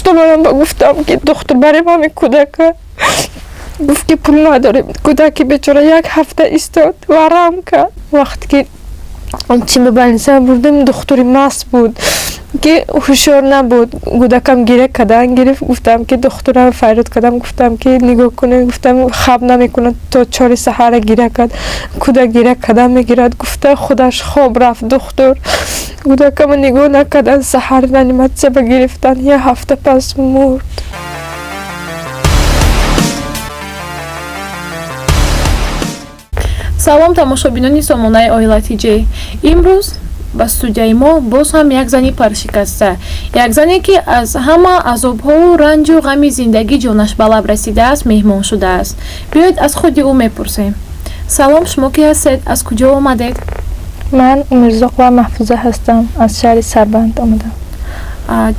хуштаманам ба гуфтам ки духтур барем ҳамин кӯдака гуфт ки пул надорем. Кӯдаки бечора 1 ҳафта истод варам кард. Вақте ки чими больница бурдем духтури маст буд ки ҳушёр набуд. Кӯдакам гиря кардан гирифт. Гуфтам ки духтурам фарёд кардам. Гуфтам ки нигоҳ кунед. Гуфтам хаб намекунад то 4 саҳара гиря кард. Кӯдак гиря кардан мегирад. Гуфта худаш хоб рафт духтур. Кӯдакам нигоҳ накардан саҳар реаниматсия ба гирифтан 1 ҳафта пас мурд. салом тамошобинони сомонаи Оила Тиҷей. Имрӯз ба студияи мо боз ҳам як зани паршикаста, як зане ки аз ҳама азобҳову ранҷу ғами зиндагӣ ҷонаш ба лаб расидааст меҳмон шудааст. Биёед аз худи ӯ мепурсем. Салом, шумо ки ҳастед? Аз куҷо омадед? Ман Умирзоқова Маҳфуза ҳастам. Аз шаҳри Сарбанд омадам.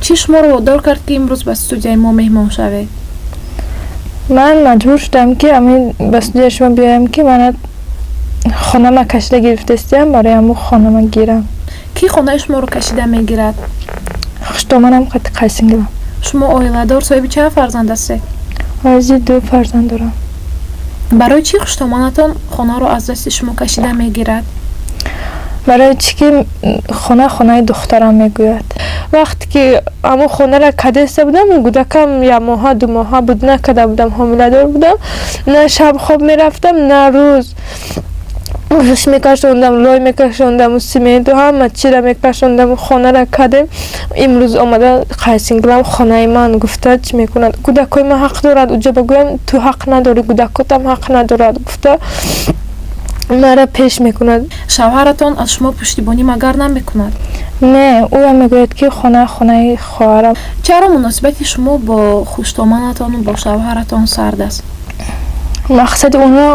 Чӣ шуморо водор кард ки имрӯз ба студияи мо меҳмон шавед? Ман маҷбур шудам ки ба студияи шумо биёям ки мана хонама кашида гирифтастиам, барои ҳамун хонама гирам. Ки хонаи шуморо кашида мегирад? Хуштоманам Қайсингилам. Шумо оиладор, соҳиби чанд фарзанд ҳастед? Оизи 2 фарзанд дорам. барои чӣ хуштоманатон хонаро аз дасти шумо кашида мегирад? барои чӣ ки хонаи духтарам мегӯяд. Вақте ки ҳамун хонаро кадеста будам, кӯдакам 1 моҳа 2 моҳа буд, накарда будам, ҳомиладор будам, на шаб хоб мерафтам, на рӯз гӯшт мекашондам, лой мекашондам, сименту ҳама чиро мекашондам. Хонаро кадем. Имрӯз омада Қайсингилам хонаи ман гуфта чӣ мекунад? Кӯдакои ман ҳақ дорад? Уҷа бигӯям ту ҳақ надорӣ, кӯдакотам ҳақ надорад. Гуфта мара пеш мекунад. Шавҳаратон аз шумо пуштибонӣ магар намекунад? Не, ӯ мегӯяд ки хонаи хоҳарам. Чаро муносибати шумо бо хуштоманатону бо шавҳаратон сард аст? мақсади онҳо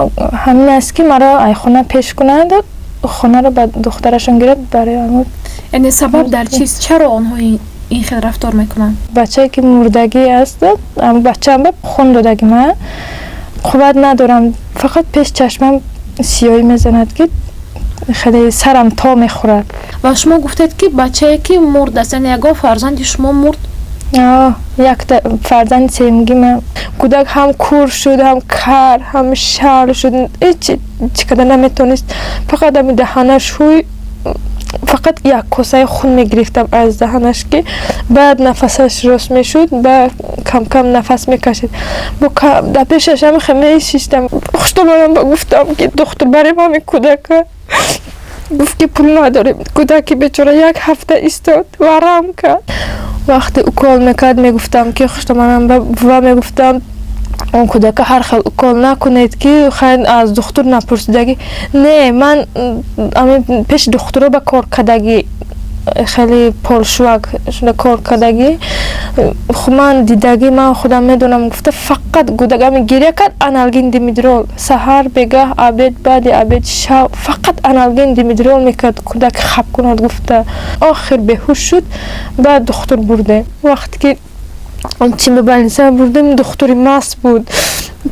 ҳамин аст ки маро айхона пеш кунанд, хонаро ба духтарашон гирад. барои ҳамун яъне сабаб дар чист? Чаро онҳо ин хел рафтор мекунанд? бачае ки мурдагӣ аст, бачаам хун додагӣ, ман қувват надорам, фақат пеш чашмам сиёҳӣ мезанад ки хеле сарам то мехӯрад. Ва шумо гуфтед ки бачае ки мурд аст, яъне ягон фарзанди шумо мурд? як фарзанди сеюмгӣ ман. Кӯдак ҳам кур шуд, ҳам кар, ҳам шал шуд, чӣ кадар наметонист. Фақат ами даҳанаш ҳуй, фақат як косаи хун мегирифтам аз даҳанаш ки баъд нафасаш рост мешуд, баъд кам кам нафас мекашид. Дар пешаш ҳам хеле мешиштам. Хуштоманам ба гуфтам ки духтур барем ҳамин кӯдака. Гуфт ки пул надорем. Кӯдаки бечора 1 ҳафта истод варам кард. Вақте укол мекард мегуфтам ки хуштоманам ба мегуфтам он кӯдака ҳар хел укол накунед ки хайр аз духтур напурсидагӣ. Не, ман пеши духтуро ба кор кардагӣ, хеле полшувак шуда кор кардагӣ. Ман дидагӣ, ман худам медонам. Гуфта фақат кӯдакам гиря кард, аналгин димидрол саҳар бегаҳ, абед, баъди абед, шаб фақат аналгин димидрол мекард кӯдак хаб кунад. Гуфта охир беҳуш шуд. Баъд духтур бурдем. Вақте ки чими больница бурдем, духтури маст буд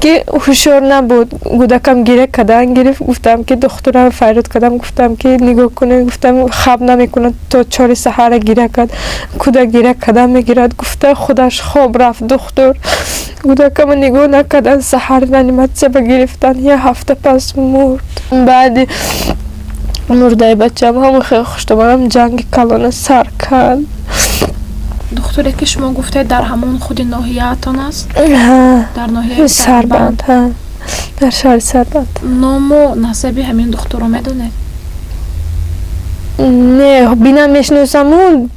ки ҳушёр набуд. Кӯдакам гиря кардан гирифт. Гуфтам ки духтурам фарёд кардам. Гуфтам ки нигоҳ кунед. Гуфтам хаб намекунад то 4 саҳара гиря кард. Кӯдак гиря кардан мегирад. Гуфта худаш хоб рафт духтур. Кӯдакам нигоҳ накардан саҳар реаниматсия ба гирифтан 1 ҳафта пас мурд. Баъди мурдаи бачаам ҳамон хеле хуштоманам ҷанги калона сар кард. духтуре ки шумо гуфтед дар ҳамон худи ноҳияатон аст? Дар ноҳияи Сарбанд, дар шаҳри Сарбанд. Ному насаби ҳамин духтурро медонед? Не, бинам мешиносаму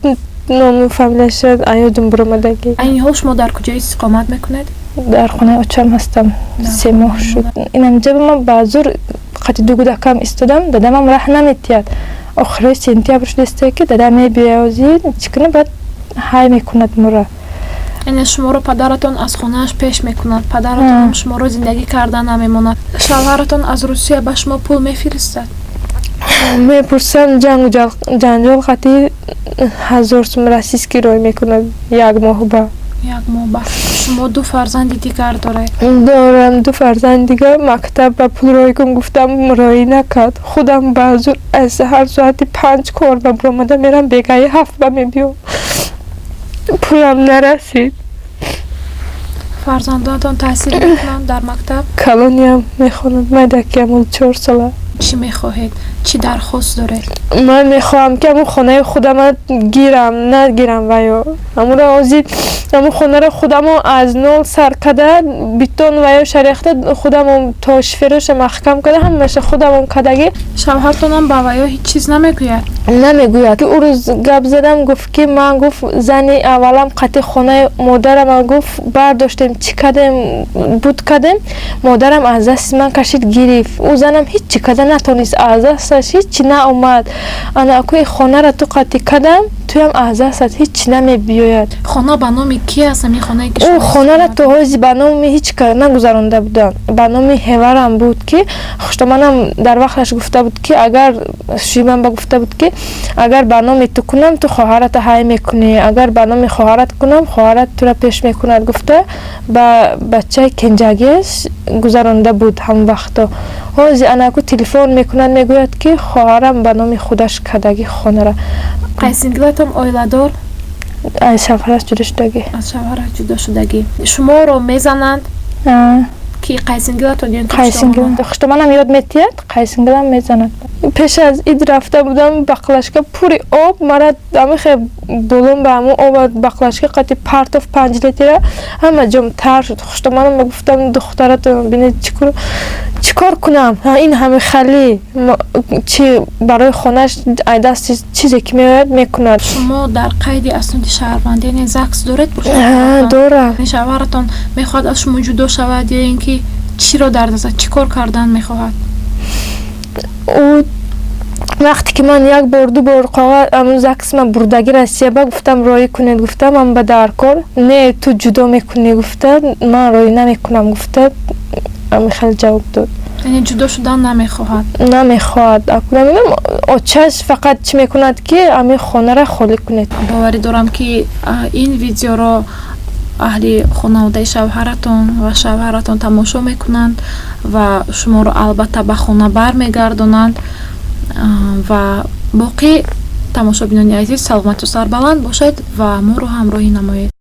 ному фамилияша аёдум буромадагӣ. айни ҳол шумо дар куҷо истиқомат мекунед? дар хонаи очам ҳастам. 3 моҳ шуд. Инамҷа ман ба зур қати 2 кӯдакам истодам, дадамам раҳ наметиҳад. Охири сентябр шудааст ки дадам мебиёзи чӣ кунад, баъд ҳай мекунад мура. яъне шуморо падаратон аз хонааш пеш мекунад, падаратон шуморо зиндагӣ карда намемонад. Шавҳаратон аз Русия ба шумо пул мефиристад? Мепурсам, ҷанҷол қати 1000 сум российский рой мекунад 1 моҳ ба. 1 моҳ ба. Шумо 2 фарзанди дигар доред? Дорам 2 фарзанди дигар. Мактаб ба пул рой кун гуфтам, рой накард. Худам ба зур аз саҳар соати 5 кор ба буромада мерам, бегаи 7 ба мебиём. Пулам нарасид. фарзандонатон таҳсил мекунанд дар мактаб? колониям мехонад. майдакиам 4 сола. чӣ мехоҳед? чӣ дархост доред? ман мехоҳам ки ҳамун хонаи худама гирам, нагирам ваё. ҳамура ҳозир ҳамун хонаро худамо аз нол сар када, битон ваё шарехта, худамо то шифероша маҳкам када, ҳамаша худамон кадаги. шавҳартонам ба ваё ҳеҷ чиз намегӯяд? намегӯяд. ӯ рӯз гап задам, гуфт ки ман гуфт зани аввалам қати хонаи модарам гуфт бардоштем, чӣ кадем, буд кадем, модарам аз дасти ман кашид гирифт. ӯ занам ҳеҷ када натонист, аз дасташ ҳеҷ наомад. ана акӯи хонаро ту қати кадам, туям аз дастат ҳеҷ намебиёяд. хона ба номи ки аст? ҳамин хонае ки ӯ шумо хонаро истифода то ҳози ба номи ҳеҷ када нагузаронда буданд. ба номи ҳеварам буд ки хуштаманам дар вақташ гуфта буд ки агар шуиман ба гуфта буд ки агар ба номи ту кунам, ту хоҳарата ҳай мекунӣ, агар ба номи хоҳарат кунам, хоҳарат тура пеш мекунад гуфта ба бачаи кенҷагиаш гузаронда буд ҳамон вақто. ҳозир анаку телефон мекунад, мегӯяд ки хоҳарам ба номи худаш кадаги хонара. қайсингилатон оиладор? аз шавҳараш ҷудо шудагӣ. аз шавҳараш ҷудо шудагӣ. шуморо мезананд ки қайсингилатон ё қайсингилам хуштаманам ёд метиҳад, қайсингилам мезанад. пеш аз ид рафта будам, бақлашка пури об, мара амихе болон ба ҳамун об бақлашка қати партов 5 литра ҳама ҷом тар шуд. хуштаманам гуфтам духтарато бинед чӣ кор кунам, ин ҳами хали чи барои хонаш айдасти чизе ки меояд мекунад. шумо дар қайди асноди шаҳрвандӣ яъне ЗАГС доред? дорам. шавҳаратон мехоҳад аз шумо ҷудо шавад ё ин ки чиро дар назар, чӣ кор кардан мехоҳад? ӯ вақте ки ман як бор ду бор қоғаз амун ЗАГС ман бурдаги Россия ба гуфтам роӣ кунед, гуфтам ман ба дар кор, не ту ҷудо мекунӣ, гуфта ман роӣ намекунам, гуфта амихел ҷавоб дод. яъне ҷудо шудан намехоҳад? намехоҳад. акунам очаш фақат чӣ мекунад ки ами хонаро холӣ кунед. боварӣ дорам ки ин видеоро аҳли хонаводаи шавҳаратон ва шавҳаратон тамошо мекунанд ва шуморо албатта ба хона бармегардонанд ва боқӣ тамошобинони азиз саломату сарбаланд бошед ва моро ҳамроҳӣ намоед.